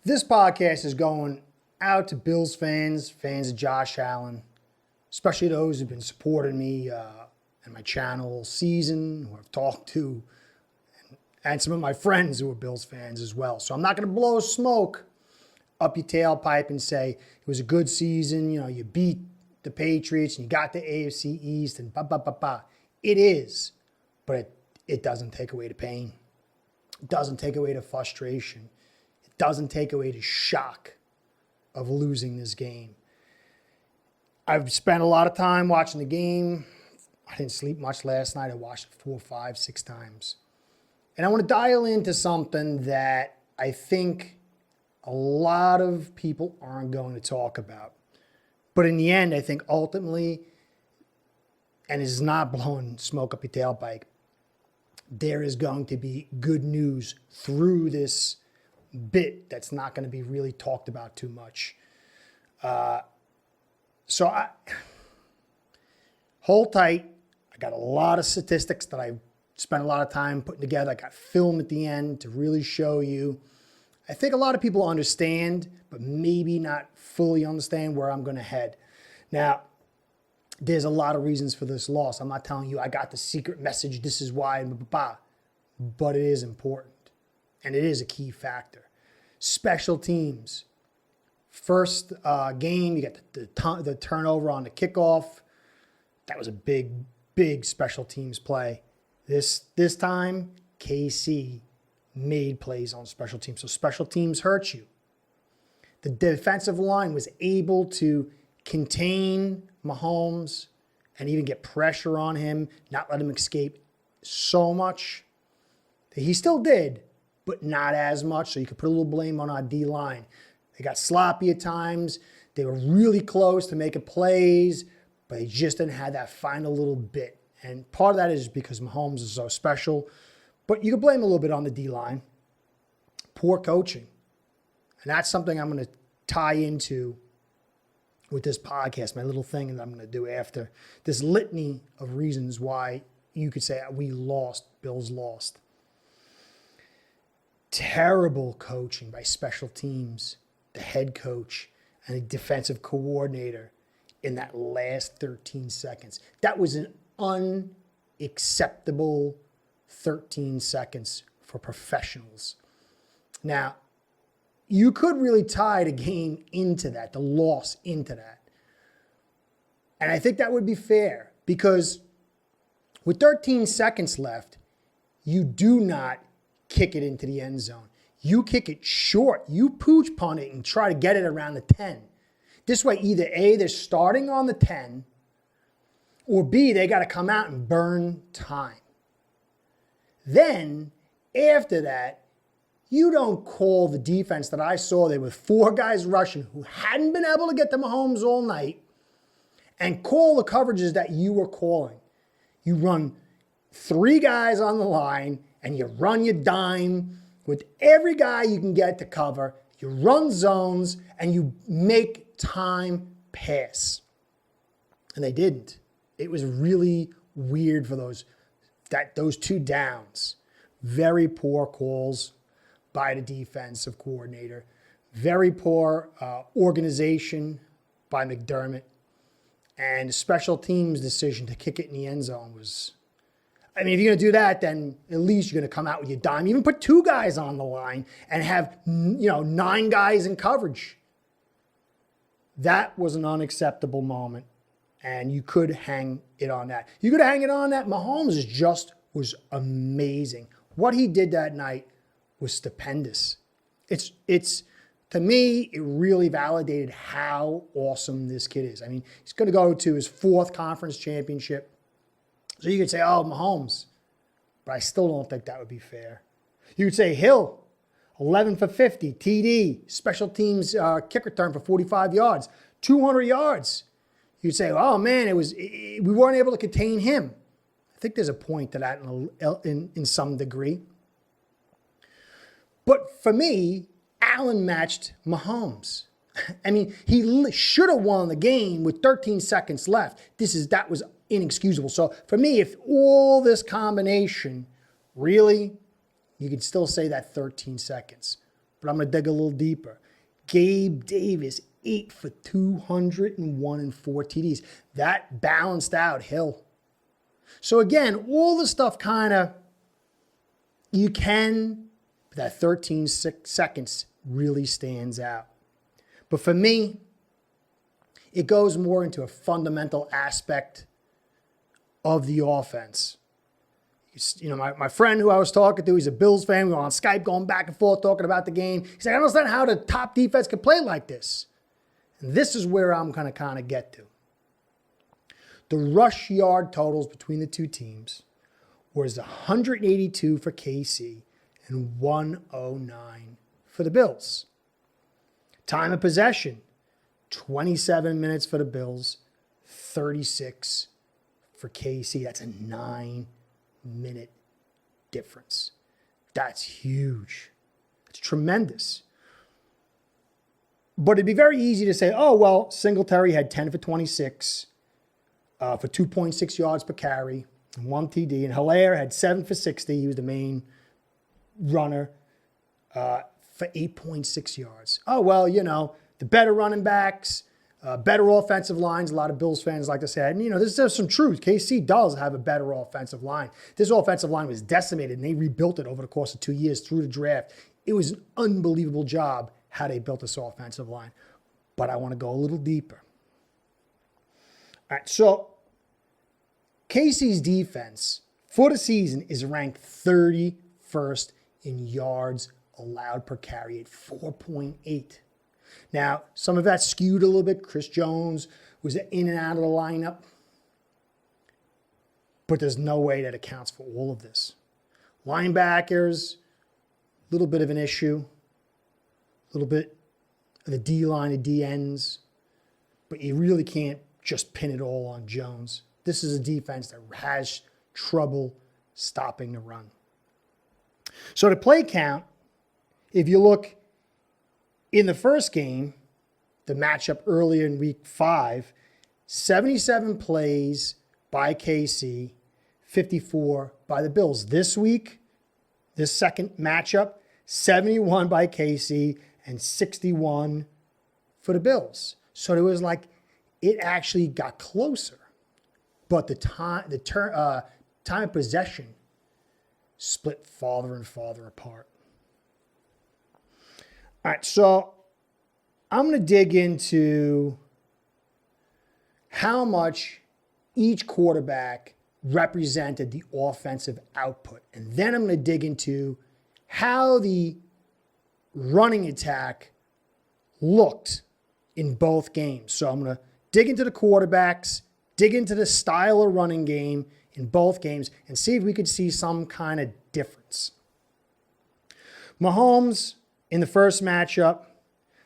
This podcast is going out to Bills fans, fans of Josh Allen, especially those who've been supporting me and my channel all season, who I've talked to, and some of my friends who are Bills fans as well. So I'm not going to blow smoke up your tailpipe and say it was a good season. You know, you beat the Patriots and you got the AFC East and ba. It is, but it doesn't take away the pain. It doesn't take away the frustration. It doesn't take away the shock of losing this game. I've spent a lot of time watching the game. I didn't sleep much last night. I watched it 4, 5, 6 times. And I want to dial into something that I think a lot of people aren't going to talk about. But in the end, I think ultimately, and it's not blowing smoke up your tailpipe, there is going to be good news through this bit that's not going to be really talked about too much. So hold tight. I got a lot of statistics that I spent a lot of time putting together. I got film at the end to really show you. I think a lot of people understand, but maybe not fully understand where I'm going to head. Now, there's a lot of reasons for this loss. I'm not telling you I got the secret message, this is why, but it is important, and it is a key factor. Special teams. First game, you got the turnover on the kickoff. That was a big special teams play. This time, KC made plays on special teams. So special teams hurt you. The defensive line was able to contain Mahomes and even get pressure on him, not let him escape so much. He still did, but not as much. So you could put a little blame on our D-line. They got sloppy at times. They were really close to making plays, but they just didn't have that final little bit. And part of that is because Mahomes is so special. But you can blame a little bit on the D-line. Poor coaching. And that's something I'm going to tie into with this podcast, my little thing that I'm going to do after this litany of reasons why you could say we lost, Bills lost. Terrible coaching by special teams, the head coach, and the defensive coordinator in that last 13 seconds. That was an unacceptable 13 seconds for professionals. Now, you could really tie the game into that, the loss into that. And I think that would be fair because with 13 seconds left, you do not kick it into the end zone. You kick it short. You pooch punt it and try to get it around the 10. This way, either A, they're starting on the 10, or B, they got to come out and burn time. Then, after that, you don't call the defense that I saw there with 4 guys rushing who hadn't been able to get to Mahomes all night and call the coverages that you were calling. You run 3 guys on the line and you run your dime with every guy you can get to cover. You run zones and you make time pass. And they didn't. It was really weird for those 2 downs. Very poor calls by the defensive coordinator. Very poor organization by McDermott. And the special teams decision to kick it in the end zone was, I mean, if you're going to do that, then at least you're going to come out with your dime. Even put 2 guys on the line and have, 9 guys in coverage. That was an unacceptable moment. And you could hang it on that. You could hang it on that. Mahomes was amazing. What he did that night was stupendous. It's to me, it really validated how awesome this kid is. I mean, he's going to go to his 4th conference championship. So you could say, oh, Mahomes. But I still don't think that would be fair. You could say Hill, 11 for 50, TD, special teams kick return for 45 yards, 200 yards. You'd say, oh, man, we weren't able to contain him. I think there's a point to that in some degree. But for me, Allen matched Mahomes. I mean, he should have won the game with 13 seconds left. That was inexcusable. So for me, if all this combination, really, you could still say that 13 seconds. but I'm going to dig a little deeper. Gabe Davis, 8 for 201 and 4 TDs. That balanced out Hill. So again, all the stuff kind of, you can, but that 13 seconds really stands out. But for me, it goes more into a fundamental aspect of the offense. You know, my friend who I was talking to, he's a Bills fan. We were on Skype going back and forth talking about the game. He's like, I don't understand how the top defense can play like this. And this is where I'm going to kind of get to. The rush yard totals between the two teams was 182 for KC and 109 for the Bills. Time of possession, 27 minutes for the Bills, 36 for KC. That's a 9-minute difference. That's huge. It's tremendous. But it'd be very easy to say, oh, well, Singletary had 10 for 26 for 2.6 yards per carry and 1 TD. And Hilaire had 7 for 60. He was the main runner for 8.6 yards. Oh, well, you know, the better running backs, better offensive lines. A lot of Bills fans like to say, and, you know, there's some truth. KC does have a better offensive line. This offensive line was decimated, and they rebuilt it over the course of 2 years through the draft. It was an unbelievable job how they built this offensive line. But I want to go a little deeper. All right, so KC's defense for the season is ranked 31st in yards allowed per carry at 4.8. Now, some of that skewed a little bit. Chris Jones was in and out of the lineup. But there's no way that accounts for all of this. Linebackers, a little bit of an issue. A little bit of the D-line, the D-ends. But you really can't just pin it all on Jones. This is a defense that has trouble stopping the run. So the play count, if you look in the first game, the matchup earlier in week 5, 77 plays by KC, 54 by the Bills. This week, this second matchup, 71 by KC and 61 for the Bills. So it was like it actually got closer. But the time of possession split farther and farther apart. All right, so I'm going to dig into how much each quarterback represented the offensive output. And then I'm going to dig into how the running attack looked in both games. So I'm going to dig into the quarterbacks, dig into the style of running game in both games, and see if we could see some kind of difference. Mahomes, in the first matchup,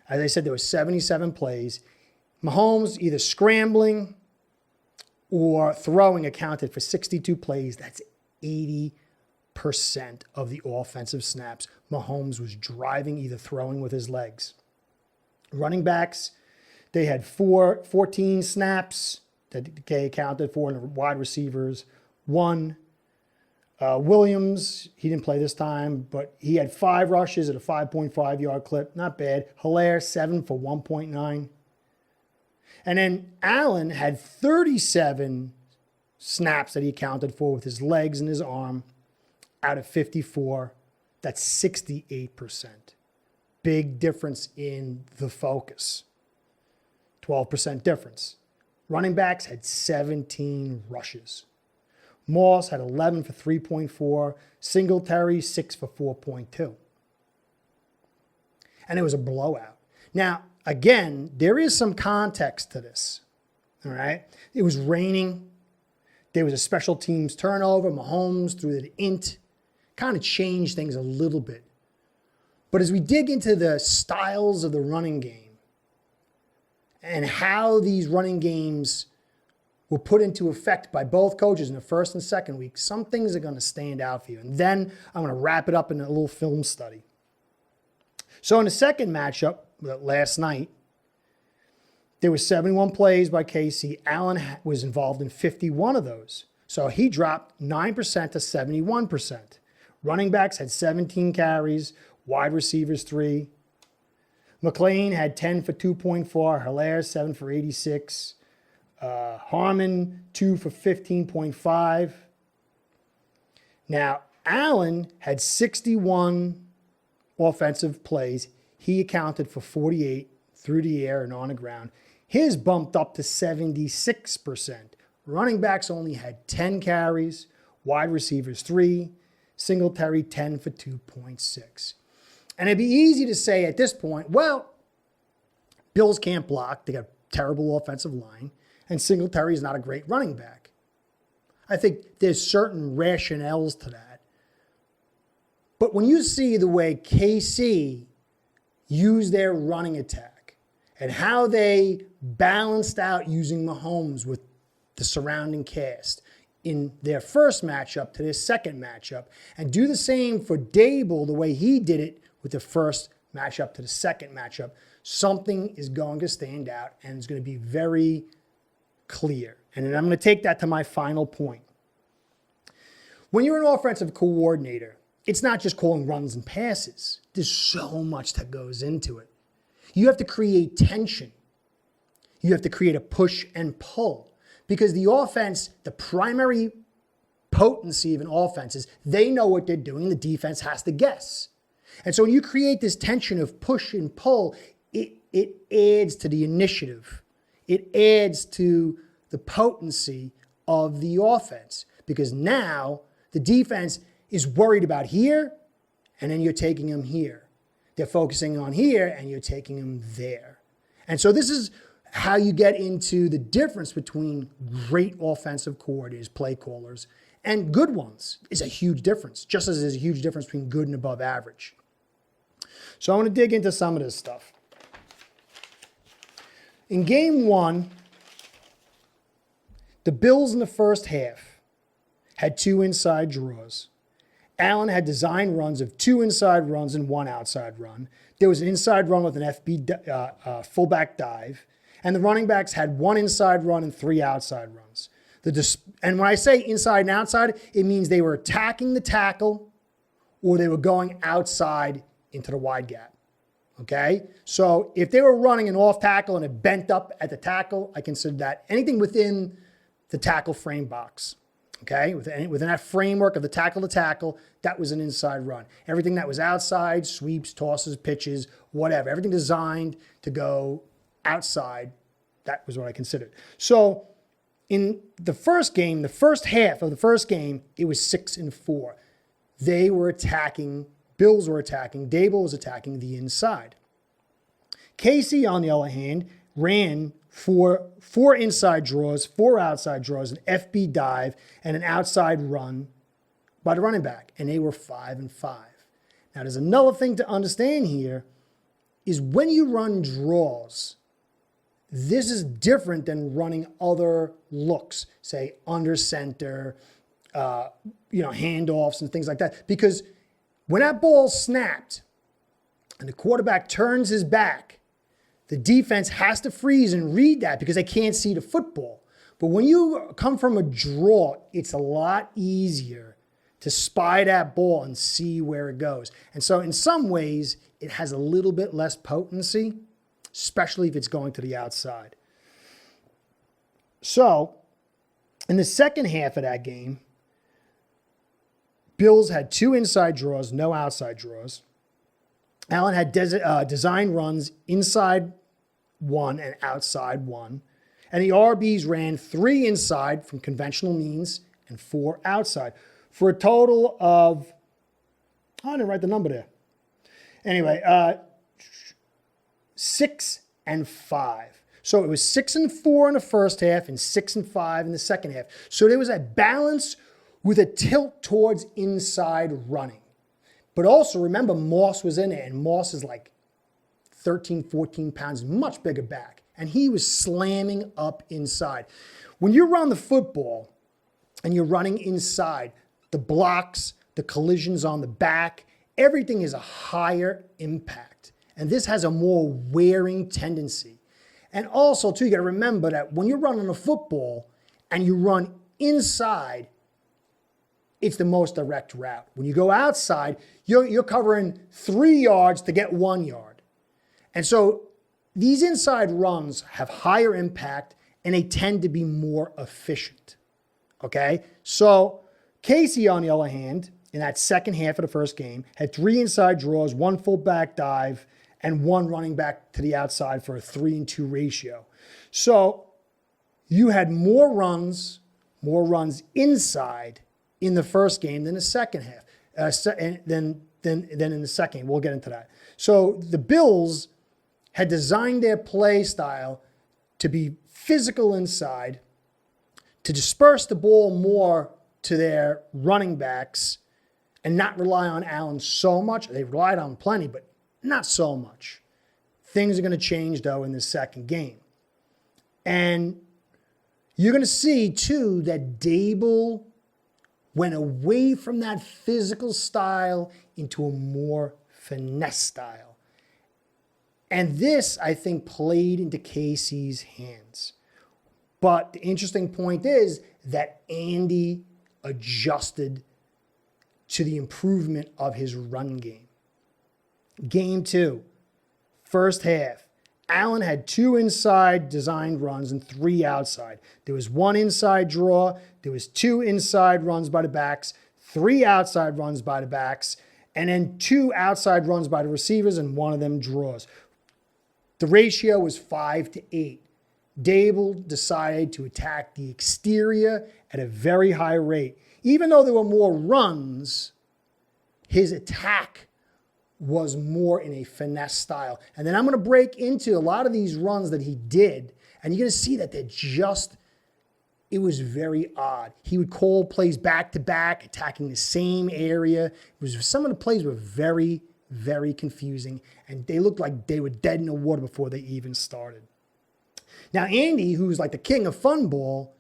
as I said, there were 77 plays. Mahomes either scrambling or throwing accounted for 62 plays. That's 80% of the offensive snaps. Mahomes was driving, either throwing with his legs. Running backs, they had 14 snaps that they accounted for, and the wide receivers, 1. Williams, he didn't play this time, but he had 5 rushes at a 5.5 yard clip. Not bad. Hilaire, 7 for 1.9. And then Allen had 37 snaps that he accounted for with his legs and his arm out of 54. That's 68%. Big difference in the focus. 12% difference. Running backs had 17 rushes. Moss had 11 for 3.4. Singletary, 6 for 4.2. And it was a blowout. Now, again, there is some context to this. All right? It was raining. There was a special teams turnover. Mahomes threw the int. Kind of changed things a little bit. But as we dig into the styles of the running game and how these running games were put into effect by both coaches in the first and second week, some things are going to stand out for you. And then I'm going to wrap it up in a little film study. So in the second matchup last night, there were 71 plays by KC. Allen was involved in 51 of those. So he dropped 9% to 71%. Running backs had 17 carries, wide receivers 3. McLean had 10 for 2.4, Hilaire 7 for 86, Harmon 2 for 15.5. Now, Allen had 61 offensive plays. He accounted for 48 through the air and on the ground. His bumped up to 76%. Running backs only had 10 carries, wide receivers 3, Singletary 10 for 2.6. And it'd be easy to say at this point, well, Bills can't block. They got a terrible offensive line, and Singletary is not a great running back. I think there's certain rationales to that. But when you see the way KC used their running attack and how they balanced out using Mahomes with the surrounding cast in their first matchup to their second matchup, and do the same for Dable the way he did it with the first matchup to the second matchup, something is going to stand out and it's going to be very clear. And then I'm going to take that to my final point. When you're an offensive coordinator, it's not just calling runs and passes. There's so much that goes into it. You have to create tension. You have to create a push and pull. Because the offense, the primary potency of an offense is they know what they're doing. The defense has to guess. And so when you create this tension of push and pull, it adds to the initiative. It adds to the potency of the offense. Because now the defense is worried about here, and then you're taking them here. They're focusing on here, and you're taking them there. And so this is how you get into the difference between great offensive coordinators, play callers, and good ones is a huge difference, just as there's a huge difference between good and above average. So I want to dig into some of this stuff. In game 1, the Bills in the first half had 2 inside draws. Allen had design runs of 2 inside runs and 1 outside run. There was an inside run with an FB fullback dive. And the running backs had 1 inside run and 3 outside runs. And when I say inside and outside, it means they were attacking the tackle or they were going outside into the wide gap. Okay? So if they were running an off tackle and it bent up at the tackle, I consider that anything within the tackle frame box. Okay? Within that framework of the tackle to tackle, that was an inside run. Everything that was outside, sweeps, tosses, pitches, whatever, everything designed to go outside, that was what I considered. So in the first game, the first half of the first game, it was 6-4. They were attacking, Bills were attacking, Dable was attacking the inside. KC, on the other hand, ran four inside draws, 4 outside draws, an FB dive, and an outside run by the running back, and they were 5-5. Now, there's another thing to understand here is when you run draws, this is different than running other looks, say under center, handoffs and things like that. Because when that ball snapped and the quarterback turns his back, the defense has to freeze and read that because they can't see the football. But when you come from a draw, it's a lot easier to spy that ball and see where it goes. And so in some ways, it has a little bit less potency, especially if it's going to the outside. So in the second half of that game, Bills had 2 inside draws, no outside draws. Allen had design runs inside 1 and outside 1. And the RBs ran 3 inside from conventional means and 4 outside for a total of, I didn't write the number there. Anyway, 6-5. So it was 6-4 in the first half and 6-5 in the second half. So there was a balance with a tilt towards inside running. But also remember, Moss was in there, and Moss is like 13, 14 pounds, much bigger back. And he was slamming up inside. When you run the football and you're running inside, the blocks, the collisions on the back, everything is a higher impact. And this has a more wearing tendency. And also, too, you got to remember that when you're running a football and you run inside, it's the most direct route. When you go outside, you're covering 3 yards to get 1 yard. And so these inside runs have higher impact and they tend to be more efficient. Okay? So Casey, on the other hand, in that second half of the first game, had 3 inside draws, 1 fullback dive, and 1 running back to the outside for a 3-2 ratio. So you had more runs inside in the first game than the second half, than in the second game. We'll get into that. So the Bills had designed their play style to be physical inside, to disperse the ball more to their running backs and not rely on Allen so much. They relied on plenty, but not so much. Things are going to change, though, in the second game. And you're going to see, too, that Dable went away from that physical style into a more finesse style. And this, I think, played into Casey's hands. But the interesting point is that Andy adjusted to the improvement of his run game. Game 2, first half. Allen had 2 inside designed runs and 3 outside. There was 1 inside draw. There was 2 inside runs by the backs, 3 outside runs by the backs, and then 2 outside runs by the receivers, and 1 of them draws. The ratio was 5-8. Dable decided to attack the exterior at a very high rate. Even though there were more runs, his attack was more in a finesse style. And then I'm going to break into a lot of these runs that he did, and you're going to see that it was very odd. He would call plays back-to-back, attacking the same area. Some of the plays were very, very confusing, and they looked like they were dead in the water before they even started. Now, Andy, who's like the king of fun ball,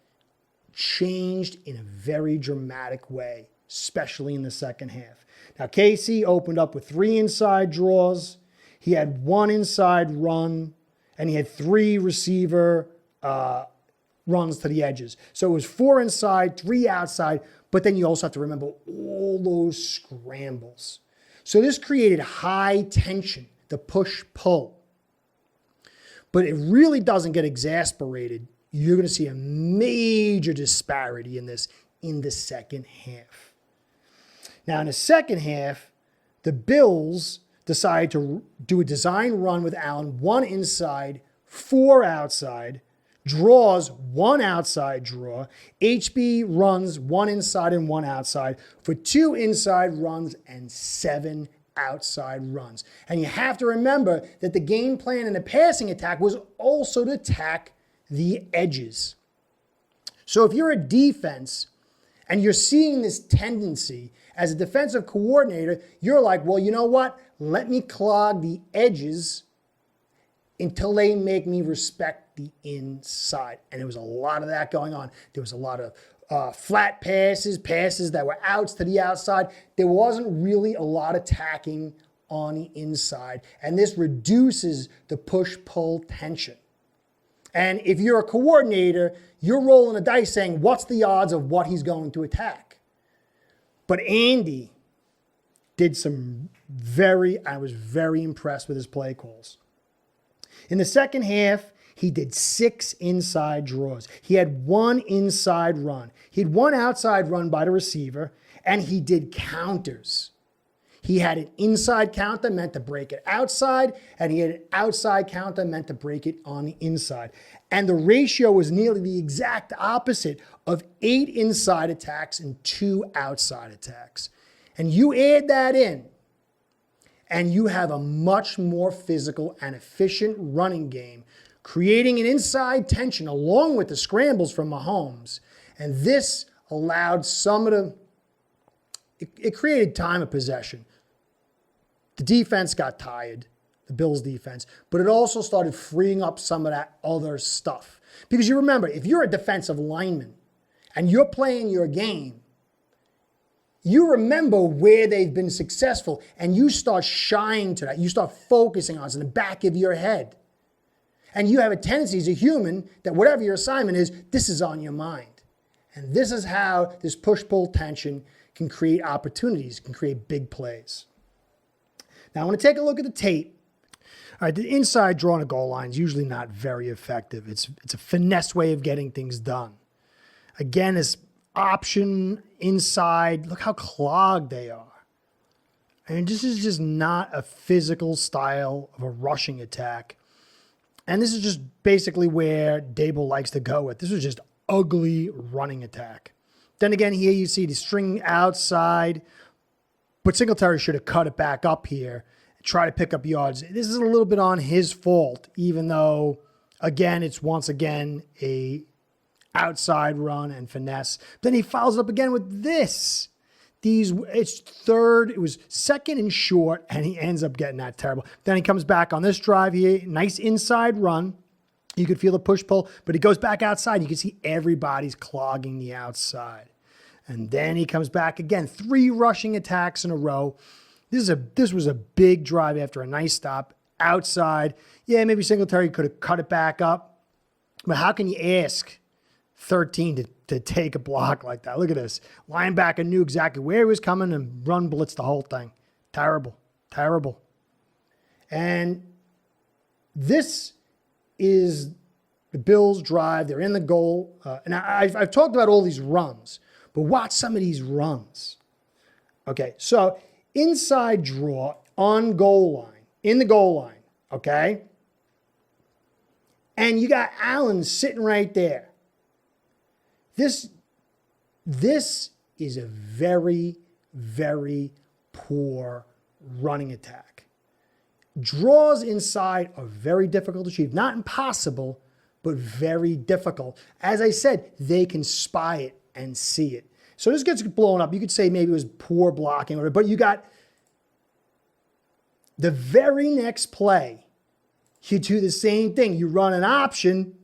changed in a very dramatic way, especially in the second half. Now, Casey opened up with 3 inside draws. He had 1 inside run, and he had 3 receiver runs to the edges. So it was 4 inside, 3 outside, but then you also have to remember all those scrambles. So this created high tension, the push-pull. But it really doesn't get exasperated. You're going to see a major disparity in this in the second half. Now, in the second half, the Bills decided to do a design run with Allen, 1 inside, 4 outside, draws, 1 outside draw, HB runs, 1 inside and 1 outside for 2 inside runs and 7 outside runs. And you have to remember that the game plan in the passing attack was also to attack the edges. So if you're a defense and you're seeing this tendency as a defensive coordinator, you're like, well, you know what? Let me clog the edges until they make me respect the inside. And there was a lot of that going on. There was a lot of flat passes that were outs to the outside. There wasn't really a lot of tacking on the inside. And this reduces the push-pull tension. And if you're a coordinator, you're rolling the dice saying, what's the odds of what he's going to attack? But Andy did I was very impressed with his play calls. In the second half, he did 6 inside draws. He had 1 inside run. He had 1 outside run by the receiver, and he did counters. He had an inside counter meant to break it outside, and he had an outside counter meant to break it on the inside. And the ratio was nearly the exact opposite of 8 inside attacks and 2 outside attacks. And you add that in, and you have a much more physical and efficient running game, creating an inside tension along with the scrambles from Mahomes. And this allowed it created time of possession. The defense got tired, the Bills defense, but it also started freeing up some of that other stuff. Because you remember, if you're a defensive lineman and you're playing your game, you remember where they've been successful and you start shying to that. You start focusing on it in the back of your head. And you have a tendency as a human that whatever your assignment is, this is on your mind. And this is how this push-pull tension can create opportunities, can create big plays. Now I want to take a look at the tape. All right, the inside draw on a goal line is usually not very effective. It's a finesse way of getting things done. Again, this option inside, look how clogged they are. And this is just not a physical style of a rushing attack. And this is just basically where Dable likes to go with. This was just ugly running attack. Then again, here you see the string outside, but Singletary should have cut it back up here and try to pick up yards. This is a little bit on his fault, even though, again, it's once again a outside run and finesse. Then he follows up again with this. It's third, it was second and short, and he ends up getting that terrible. Then he comes back on this drive here, nice inside run. You could feel the push-pull, but he goes back outside. You can see everybody's clogging the outside. And then he comes back again, 3 rushing attacks in a row. This was a big drive after a nice stop. Outside, yeah, maybe Singletary could have cut it back up, but how can you ask 13 to take a block like that? Look at this. Linebacker knew exactly where he was coming and run blitz the whole thing. Terrible, terrible. And this is the Bills' drive. They're in the goal. And I've talked about all these runs, but watch some of these runs. Okay, so inside draw on goal line, in the goal line, okay? And you got Allen sitting right there. This is a very, very poor running attack. Draws inside are very difficult to achieve. Not impossible, but very difficult. As I said, they can spy it and see it. So this gets blown up. You could say maybe it was poor blocking, or but you got the very next play. You do the same thing. You run an option,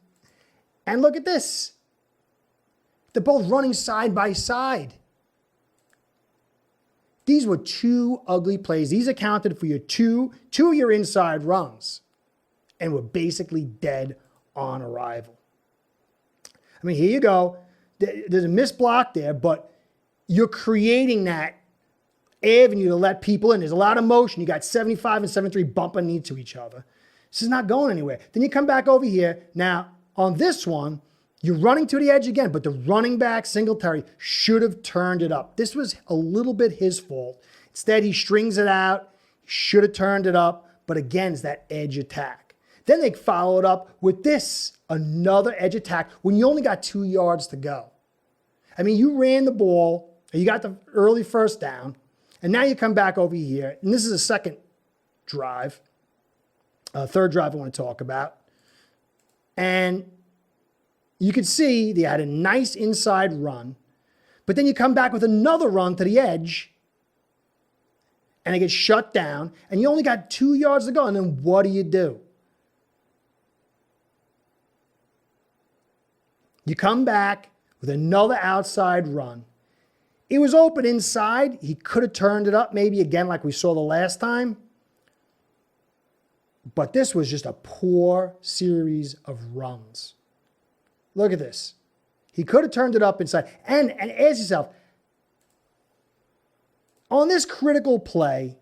and look at this. They're both running side by side. These were 2 ugly plays. These accounted for your two of your inside runs and were basically dead on arrival. I mean, here you go. There's a missed block there, but you're creating that avenue to let people in. There's a lot of motion. You got 75 and 73 bumping into each other. This is not going anywhere. Then you come back over here. Now, on this one, you're running to the edge again, but the running back, Singletary, should have turned it up. This was a little bit his fault. Instead, he strings it out. He should have turned it up, but again, it's that edge attack. Then they follow it up with this, another edge attack, when you only got 2 yards to go. I mean, you ran the ball, you got the early first down, and now you come back over here, and this is a second drive, third drive I want to talk about, and you can see they had a nice inside run, but then you come back with another run to the edge, and it gets shut down, and you only got 2 yards to go, and then what do? You come back with another outside run. It was open inside. He could have turned it up maybe again like we saw the last time, but this was just a poor series of runs. Look at this. He could have turned it up inside. And ask yourself, on this critical play,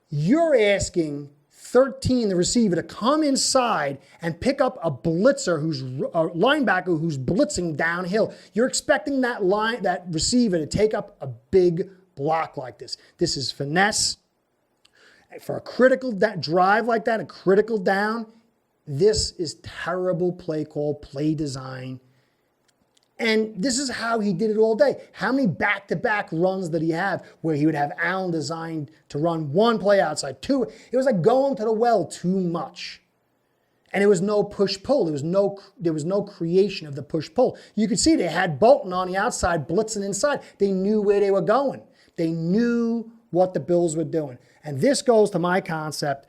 you're asking 13, the receiver, to come inside and pick up a blitzer, a linebacker who's blitzing downhill. You're expecting that receiver to take up a big block like this. This is finesse. For a critical drive like that, a critical down, this is terrible play call, play design. And this is how he did it all day. How many back-to-back runs did he have where he would have Allen designed to run 1 play outside, 2? It was like going to the well too much. And it was no push-pull. There was no creation of the push-pull. You could see they had Bolton on the outside, blitzing inside. They knew where they were going. They knew what the Bills were doing. And this goes to my concept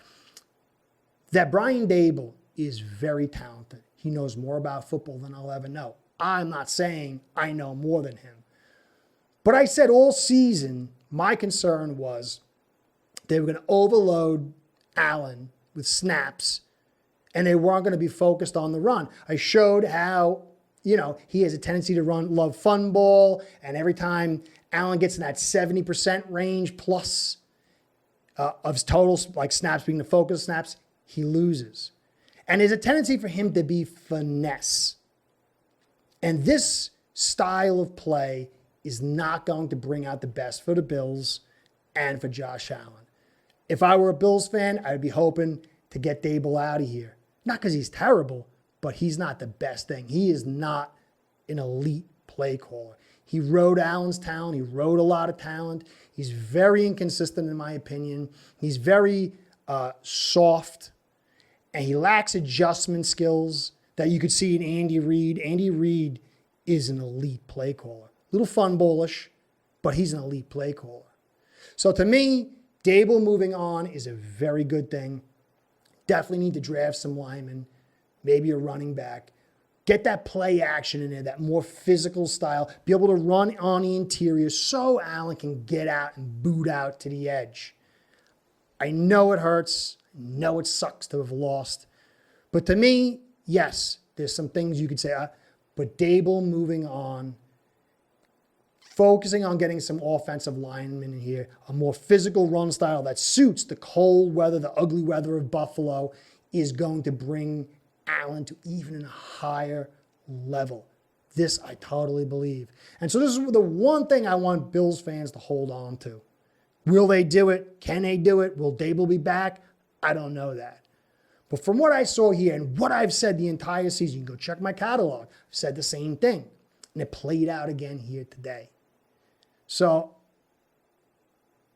that Brian Dable is very talented. He knows more about football than I'll ever know. I'm not saying I know more than him. But I said all season, my concern was they were going to overload Allen with snaps, and they weren't going to be focused on the run. I showed how he has a tendency to love fun ball, and every time Allen gets in that 70% range plus of total like snaps being the focus snaps, he loses. And there's a tendency for him to be finesse. And this style of play is not going to bring out the best for the Bills and for Josh Allen. If I were a Bills fan, I'd be hoping to get Dable out of here. Not because he's terrible, but he's not the best thing. He is not an elite play caller. He rode Allen's talent. He rode a lot of talent. He's very inconsistent, in my opinion. He's very soft, and he lacks adjustment skills that you could see in Andy Reid. Andy Reid is an elite play caller. A little fun bullish, but he's an elite play caller. So to me, Dable moving on is a very good thing. Definitely need to draft some linemen, maybe a running back. Get that play action in there, that more physical style. Be able to run on the interior so Allen can get out and boot out to the edge. I know it hurts. I know it sucks to have lost. But to me, yes, there's some things you could say. But Dable moving on, focusing on getting some offensive linemen in here, a more physical run style that suits the cold weather, the ugly weather of Buffalo, is going to bring Allen to even a higher level. This I totally believe. And so this is the one thing I want Bills fans to hold on to. Will they do it? Can they do it? Will Dable be back? I don't know that. But from what I saw here and what I've said the entire season, you can go check my catalog. I've said the same thing. And it played out again here today. So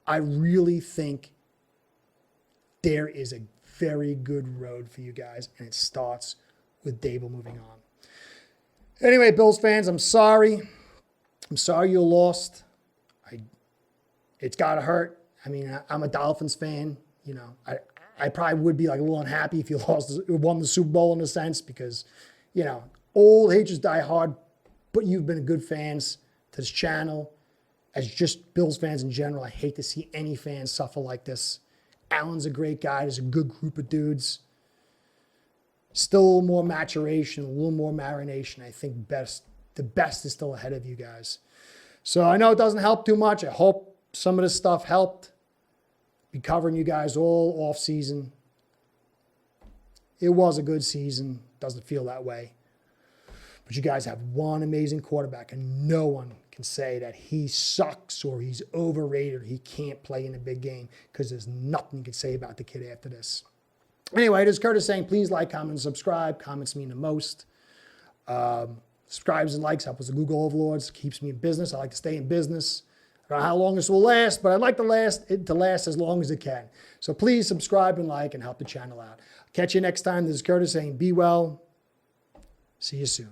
I really think there is a very good road for you guys, and it starts with Dable moving on. Anyway, Bills fans, I'm sorry. I'm sorry you lost. It's got to hurt. I mean, I'm a Dolphins fan. I probably would be like a little unhappy if you won the Super Bowl in a sense because, old haters die hard, but you've been good fans to this channel. As just Bills fans in general, I hate to see any fans suffer like this. Allen's a great guy. There's a good group of dudes. Still a little more maturation, a little more marination. I think the best is still ahead of you guys. So I know it doesn't help too much. I hope some of this stuff helped. Be covering you guys all off season. It was a good season. Doesn't feel that way. But you guys have one amazing quarterback, and no one can say that he sucks or he's overrated or he can't play in a big game because there's nothing you can say about the kid after this. Anyway, this is Curtis saying, please like, comment, and subscribe. Comments mean the most. Subscribes and likes help us with Google overlords. Keeps me in business. I like to stay in business. I don't know how long this will last, but I'd like it to last as long as it can. So please subscribe and like and help the channel out. Catch you next time. This is Curtis saying, be well. See you soon.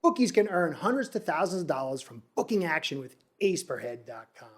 Bookies can earn hundreds to thousands of dollars from booking action with aceperhead.com.